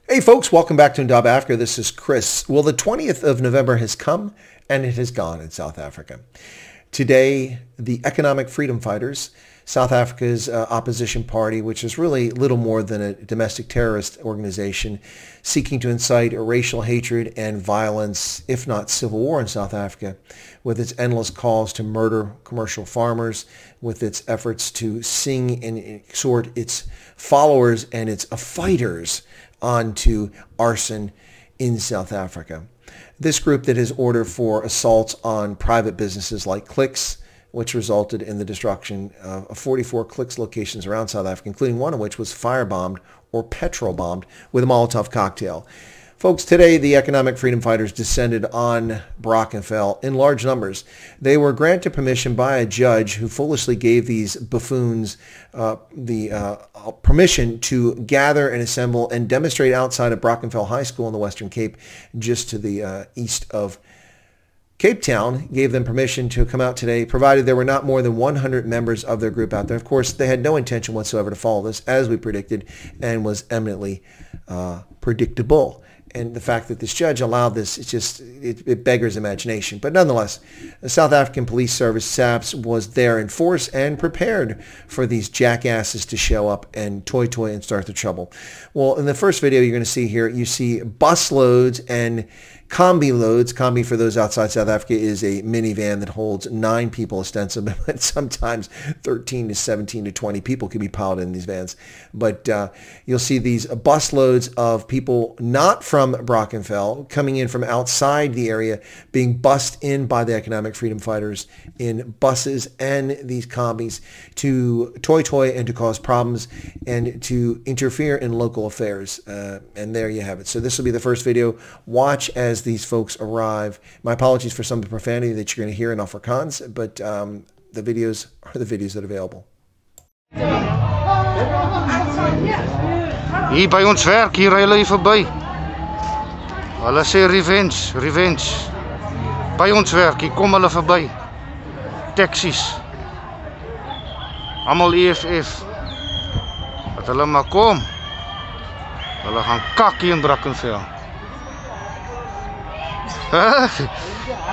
Hey folks, welcome back to Ndaba Africa. This is Chris. Well, the 20th of November has come and it has gone in South Africa. Today, the Economic Freedom Fighters, South Africa's opposition party, which is really little more than a domestic terrorist organization seeking to incite a racial hatred and violence, if not civil war in South Africa, with its endless calls to murder commercial farmers, with its efforts to sing and exhort its followers and its fighters onto arson in South Africa. This group that has ordered for assaults on private businesses like Clicks, which resulted in the destruction of 44 Clicks locations around South Africa, including one of which was firebombed or petrol-bombed with a Molotov cocktail. Folks, today the Economic Freedom Fighters descended on Brackenfell in large numbers. They were granted permission by a judge who foolishly gave these buffoons permission to gather and assemble and demonstrate outside of Brackenfell High School in the Western Cape, just to the east of Cape Town. Gave them permission to come out today, provided there were not more than 100 members of their group out there. Of course, they had no intention whatsoever to follow this, as we predicted, and was eminently predictable. And the fact that this judge allowed this, it beggars imagination. But nonetheless, the South African Police Service, SAPS, was there in force and prepared for these jackasses to show up and toy and start the trouble. Well, in the first video you're going to see here, you see bus loads and combi loads. Combi, for those outside South Africa, is a minivan that holds 9 people ostensibly, but sometimes 13 to 17 to 20 people can be piled in these vans. But you'll see these bus loads of people not from Brackenfell coming in from outside the area, being bussed in by the Economic Freedom Fighters in buses and these combis to toy and to cause problems and to interfere in local affairs. And there you have it. So this will be the first video. Watch as these folks arrive. My apologies for some of the profanity that you're going to hear in Afrikaans, but the videos are the videos that are available. Hier by ons werk, hier ry hulle verby. Hulle sê revenge, revenge. By ons werk, hier kom hulle verby. Taxis. Almal EFF. Dat hulle maar kom. Hulle gaan kak hier in Brackenfell.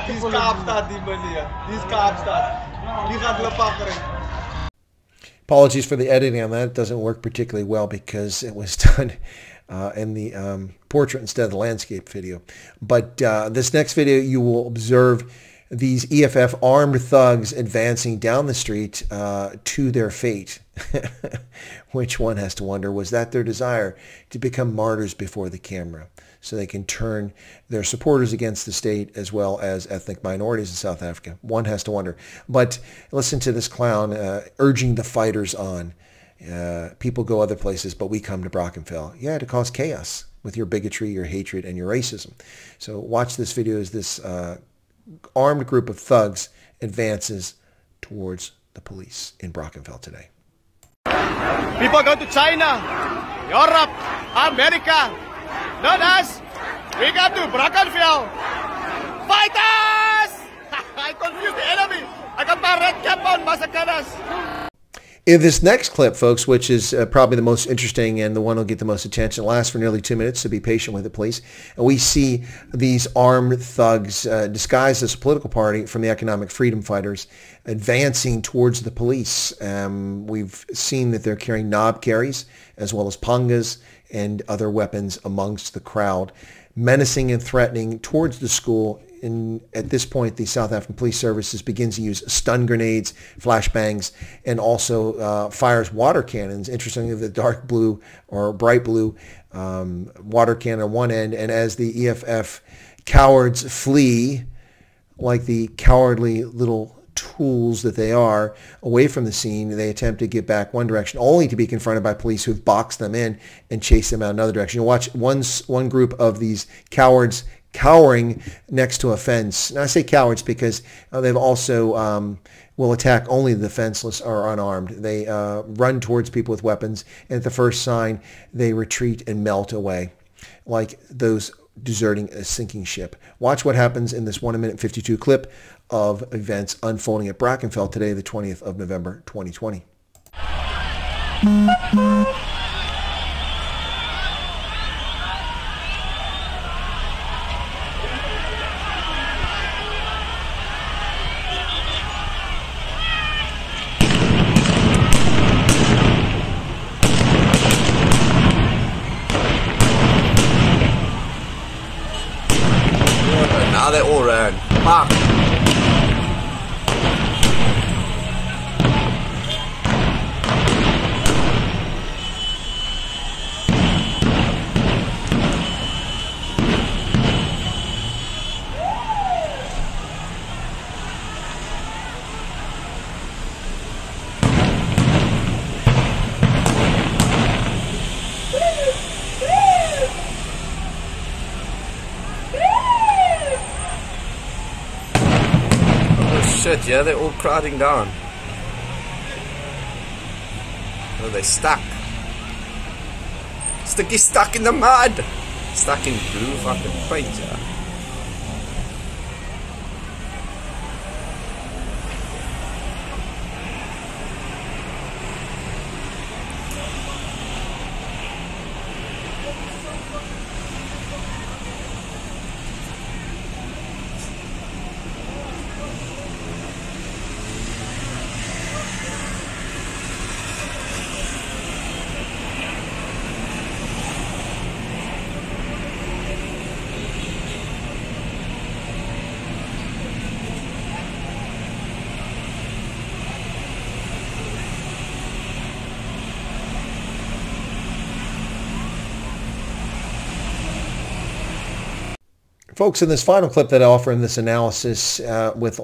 Dis Kaapstad die meneer. Dis Kaapstad. Die gaan hulle pakken. Apologies for the editing on that. It doesn't work particularly well because it was done in the portrait instead of the landscape video. But this next video, you will observe these EFF armed thugs advancing down the street to their fate. Which one has to wonder, was that their desire to become martyrs before the camera so they can turn their supporters against the state as well as ethnic minorities in South Africa? One has to wonder. But listen to this clown urging the fighters on. People go other places, but we come to Brackenfell. Yeah, to cause chaos with your bigotry, your hatred, and your racism. So watch this video as this armed group of thugs advances towards the police in Brackenfell today. People go to China, Europe, America. Not us. We got to Brackenfell. Fight us! I confused the enemy. I got my red cap on, Afrikaners. In this next clip, folks, which is probably the most interesting and the one will get the most attention, it lasts for nearly 2 minutes, so be patient with it, please. And we see these armed thugs disguised as a political party from the Economic Freedom Fighters advancing towards the police. We've seen that they're carrying knobkerries as well as pangas and other weapons amongst the crowd, menacing and threatening towards the school. At this point, the South African Police Services begins to use stun grenades, flashbangs, and also fires water cannons. Interestingly, the dark blue or bright blue water cannon on one end, and as the EFF cowards flee, like the cowardly little tools that they are, away from the scene, they attempt to get back one direction, only to be confronted by police who've boxed them in and chased them out another direction. You'll watch one group of these cowards cowering next to a fence. Now I say cowards because they've also will attack only the defenseless or unarmed. They run towards people with weapons, and at the first sign they retreat and melt away like those deserting a sinking ship. Watch what happens in this 1 minute 52 clip of events unfolding at Brackenfell today, the 20th of November, 2020. around. Fuck. Shit, yeah, they're all crowding down. Oh, they stuck. Sticky stuck in the mud. Stuck in blue fucking paint, yeah. Folks, in this final clip that I offer in this analysis with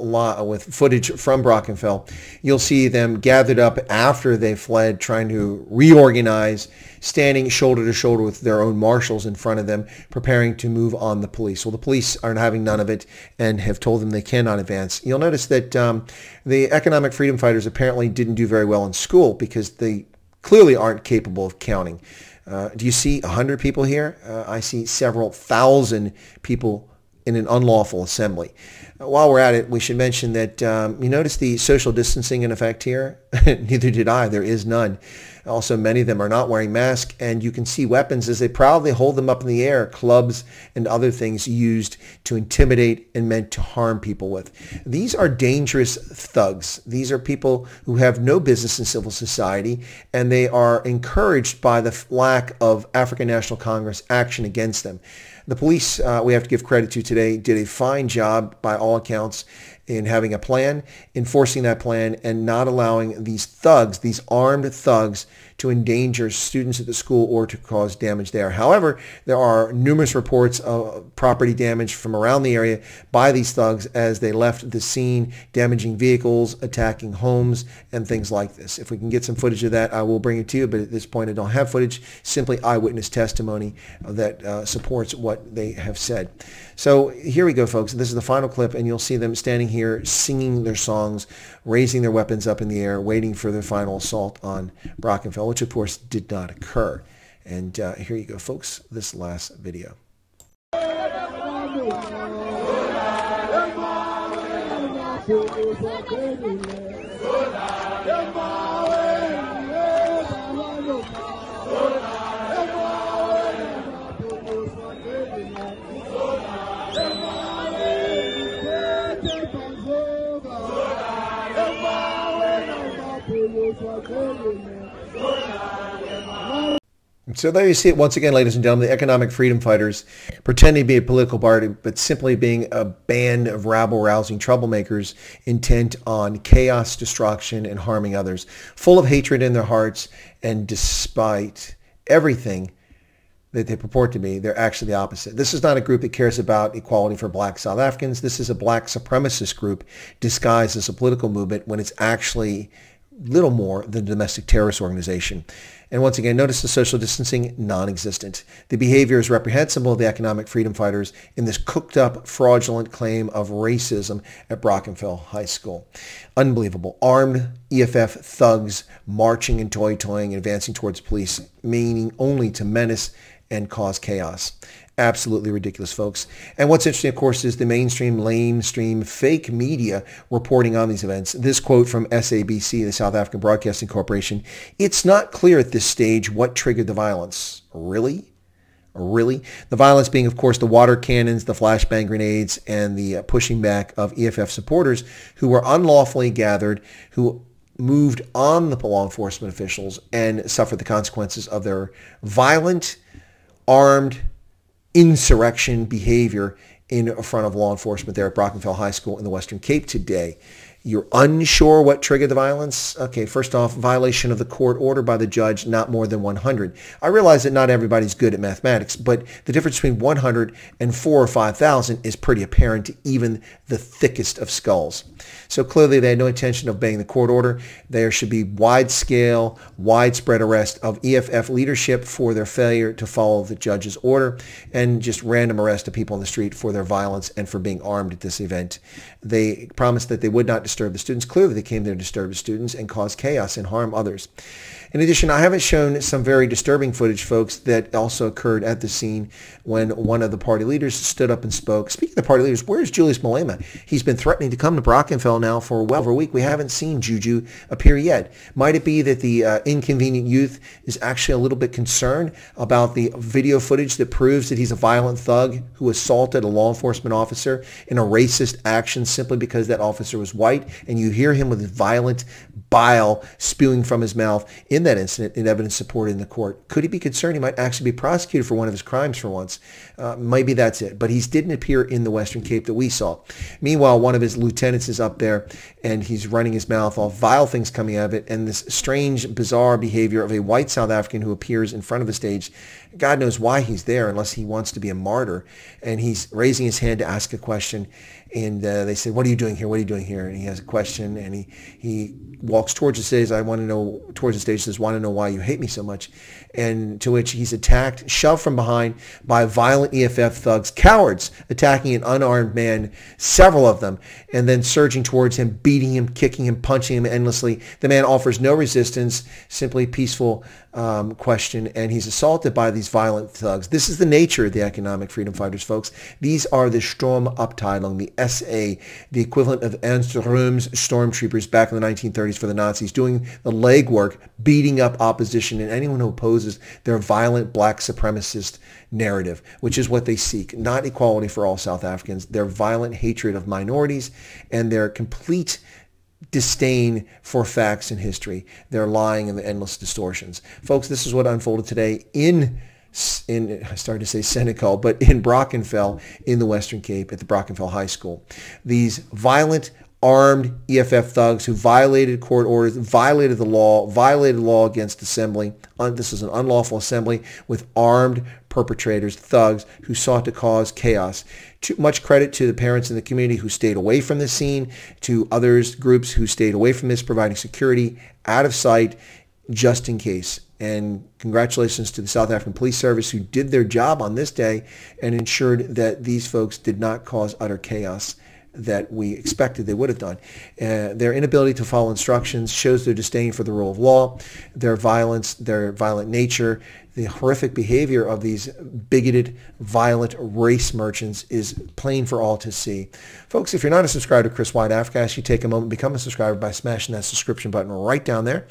footage from Brackenfell, you'll see them gathered up after they fled, trying to reorganize, standing shoulder to shoulder with their own marshals in front of them, preparing to move on the police. Well, the police are having none of it and have told them they cannot advance. You'll notice that the economic freedom fighters apparently didn't do very well in school because they clearly aren't capable of counting. Do you see 100 people here? I see several thousand people in an unlawful assembly. While we're at it, we should mention that you notice the social distancing in effect here? Neither did I. There is none. Also, many of them are not wearing masks, and you can see weapons as they proudly hold them up in the air, clubs and other things used to intimidate and meant to harm people with. These are dangerous thugs. These are people who have no business in civil society, and they are encouraged by the lack of African National Congress action against them. The police, we have to give credit to today, did a fine job by all accounts in having a plan, enforcing that plan, and not allowing these thugs, these armed thugs, to endanger students at the school or to cause damage there. However, there are numerous reports of property damage from around the area by these thugs as they left the scene, damaging vehicles, attacking homes, and things like this. If we can get some footage of that, I will bring it to you, but at this point I don't have footage, simply eyewitness testimony that supports what they have said. So here we go, folks. This is the final clip, and you'll see them standing here singing their songs, raising their weapons up in the air, waiting for their final assault on Brackenfell, which of course did not occur. And here you go, folks, this last video. So there you see it once again, ladies and gentlemen, the economic freedom fighters pretending to be a political party, but simply being a band of rabble-rousing troublemakers intent on chaos, destruction, and harming others, full of hatred in their hearts, and despite everything that they purport to be, they're actually the opposite. This is not a group that cares about equality for black South Africans. This is a black supremacist group disguised as a political movement when it's actually little more than a domestic terrorist organization. And once again, notice the social distancing, non-existent. The behavior is reprehensible of the economic freedom fighters in this cooked-up, fraudulent claim of racism at Brackenfell High School. Unbelievable. Armed EFF thugs marching and toy-toying and advancing towards police, meaning only to menace and cause chaos. Absolutely ridiculous, folks. And what's interesting, of course, is the mainstream, lamestream, fake media reporting on these events. This quote from SABC, the South African Broadcasting Corporation, "It's not clear at this stage what triggered the violence." Really? Really? The violence being, of course, the water cannons, the flashbang grenades, and the pushing back of EFF supporters who were unlawfully gathered, who moved on the law enforcement officials and suffered the consequences of their violent, armed, insurrection behavior in front of law enforcement there at Brackenfell High School in the Western Cape today. You're unsure what triggered the violence? Okay, first off, violation of the court order by the judge, not more than 100. I realize that not everybody's good at mathematics, but the difference between 100 and 4,000 or 5,000 is pretty apparent to even the thickest of skulls. So clearly they had no intention of obeying the court order. There should be wide-scale, widespread arrest of EFF leadership for their failure to follow the judge's order, and just random arrest of people on the street for their violence and for being armed at this event. They promised that they would not disturb the students. Clearly they came there to disturb the students and cause chaos and harm others. In addition, I haven't shown some very disturbing footage, folks, that also occurred at the scene when one of the party leaders stood up and spoke. Speaking of party leaders, where's Julius Malema? He's been threatening to come to Brackenfell now for well over a week. We haven't seen Juju appear yet. Might it be that the inconvenient youth is actually a little bit concerned about the video footage that proves that he's a violent thug who assaulted a law enforcement officer in a racist action simply because that officer was white, and you hear him with violent bile spewing from his mouth in that incident in evidence supported in the court? Could he be concerned he might actually be prosecuted for one of his crimes for once? Maybe that's it. But he didn't appear in the Western Cape that we saw. Meanwhile, one of his lieutenants is up there and he's running his mouth off, vile things coming out of it, and this strange, bizarre behavior of a white South African who appears in front of the stage. God knows why he's there unless he wants to be a martyr. And he's raising his hand to ask a question. And they say, "What are you doing here? What are you doing here?" And he has a question, and he walks towards the stage. I want to know, towards the stage, says, "Want to know why you hate me so much?" And to which he's attacked, shoved from behind by violent EFF thugs, cowards, attacking an unarmed man, several of them, and then surging towards him, beating him, kicking him, punching him endlessly. The man offers no resistance, simply peaceful question, and he's assaulted by these violent thugs. This is the nature of the economic freedom fighters, folks. These are the Sturmabteilung, the SA, the equivalent of Ernst Röhm's stormtroopers back in the 1930s for the Nazis, doing the legwork, beating up opposition and anyone who opposes their violent black supremacist narrative, which is what they seek. Not equality for all South Africans, their violent hatred of minorities and their complete disdain for facts and history, their lying and the endless distortions. Folks, this is what unfolded today in I started to say Senegal, but in Brackenfell in the Western Cape at the Brackenfell High School. These violent, armed EFF thugs who violated court orders, violated law against assembly. This is an unlawful assembly with armed perpetrators, thugs who sought to cause chaos. Too much credit to the parents in the community who stayed away from this scene, to others, groups who stayed away from this, providing security out of sight just in case. And congratulations to the South African Police Service who did their job on this day and ensured that these folks did not cause utter chaos that we expected they would have done. Their inability to follow instructions shows their disdain for the rule of law, their violence, their violent nature. The horrific behavior of these bigoted, violent race merchants is plain for all to see. Folks, if you're not a subscriber to Chris White Africast, you take a moment, become a subscriber by smashing that subscription button right down there.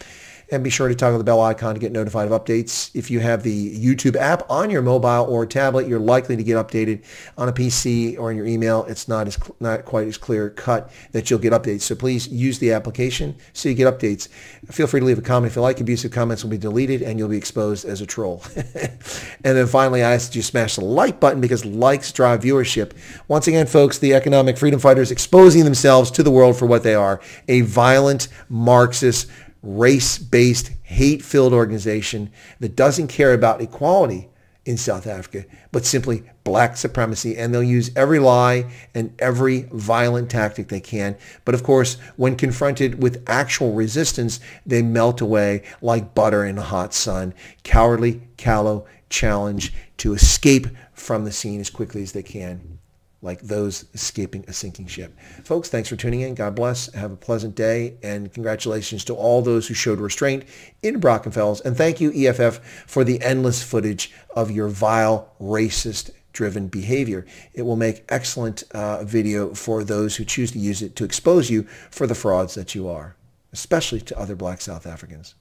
And be sure to toggle the bell icon to get notified of updates. If you have the YouTube app on your mobile or tablet, you're likely to get updated. On a PC or in your email, it's not quite as clear cut that you'll get updates. So please use the application so you get updates. Feel free to leave a comment if you like. Abusive comments will be deleted and you'll be exposed as a troll. And then finally, I ask that you smash the like button because likes drive viewership. Once again, folks, the economic freedom fighters exposing themselves to the world for what they are, a violent Marxist, race-based, hate-filled organization that doesn't care about equality in South Africa, but simply black supremacy. And they'll use every lie and every violent tactic they can. But of course, when confronted with actual resistance, they melt away like butter in the hot sun. Cowardly, callow challenge to escape from the scene as quickly as they can, like those escaping a sinking ship. Folks, thanks for tuning in. God bless. Have a pleasant day. And congratulations to all those who showed restraint in Brackenfells. And thank you, EFF, for the endless footage of your vile, racist-driven behavior. It will make excellent video for those who choose to use it to expose you for the frauds that you are, especially to other black South Africans.